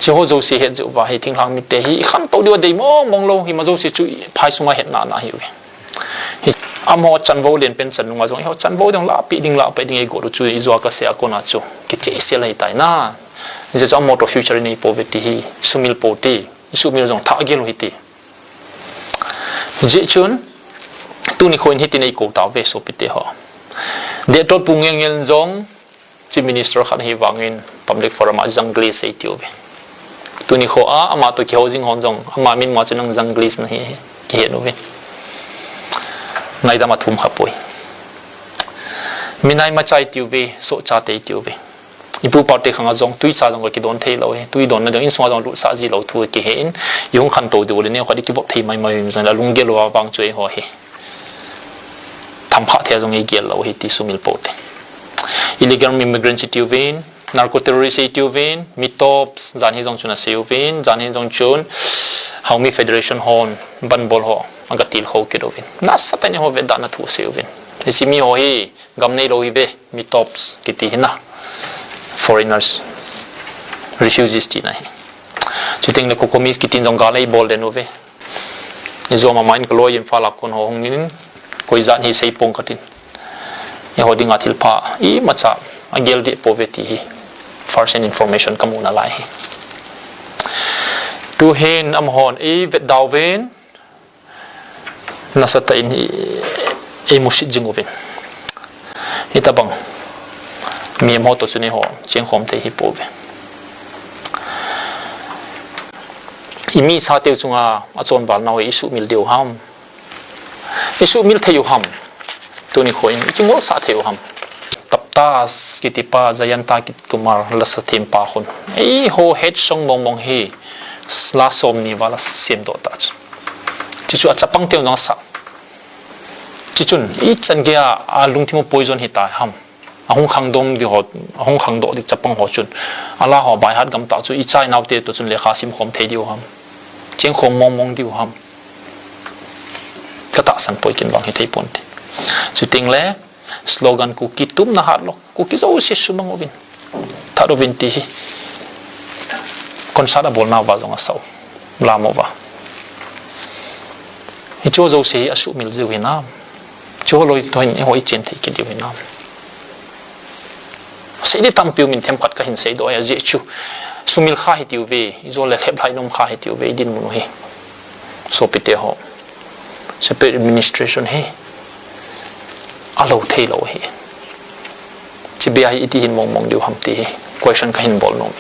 chỉ hồ dâu xì hiện dịu và hay thình lặng mi tê hi khăn tàu điều đầy mong lâu hi mà dâu xì chui phai sung hiện nà hiểu hi amo chan vô liền bên chân ngoài giống họ chan vô trong lá bị đinh lá bị đinh ấy gỗ chui izua cái xe con chu cái chế xe lại tại na giờ trong motor future này poverty hi sumil poti sumil giống tháo gel hi ti dễ chun tu ni khoi hi ti này cổ tao về số bị họ để tốt bung ngang giống chief minister khan hi wangin public forum a jungle sei tiu ve tu ni kho a ama to ki housing hon jong ama min ma chenang jungle na hi ki he no ve nai da ma thum khapoi minai ma chai tiu ve so cha te tiu ve ipu pa te khanga jong tui cha jong ki don thei lo he tui don na jong in swa jong lu sa ji lo thu ki he in yung khan to de ne khadi ki bop thei mai mai jong la lung ge lo wang chue ho he tham pha the jong e gel lo he ti sumil pote illegal immigrants tiu vein narco terrorists tiu vein mitops jan hi jong chuna seu vein jan hi jong chun haumi federation hon ban bol ho agatil ho ke do vein na satani ho ve da na thu seu vein simi ho hi gam nei lo hi ve mitops kiti hina foreigners refugees ti nai chuting le kokomis kitin jong ga lei bol den ove izoma main klo yin fala kon ho hongin koi jan hi sei pong katin ya hoding athil pha I macha agel di poverty hi first hand information kamuna lai hi tu hen am hon e vet daw ven nasata in e mushit jingoven itabang mi mo to chuni ho cheng khom the hi pove imi sa teu chunga achon bal naw isu mil deu ham isu mil theu ham tuni khoin kingol sa theu ham taptas kitipa jayanta kit kumar lasathim pa khun ei ho het song mong mong hi la som ni wala sem do ta chichu achapang teu na sa chichun I changya a lungthimo poison hi ta ham ahung khangdom di hot ahung khangdo di chapang ho chun ala ho bai hat gam ta chu I chai naw te to chun le khasim khom thei diu ham cheng khom mong mong diu ham kata san poi kin bang hi thei pon te chuting le slogan ku kitum na hat lok ku ki zo si sumang ovin tharo vin ti hi kon sada bol na wa zong asau lamova hi cho zo se asu mil zu hinam cho loi toin hoi chen thei ki diu hinam sei ni tam piu min them khat ka hin sei do ya je chu sumil kha hi tiu ve zo le khep lai nom kha hi tiu ve din mu hi so pite ho separate administration he alo thei lo he chi be ai iti hin mong mong diu ham ti question ka hin bol nom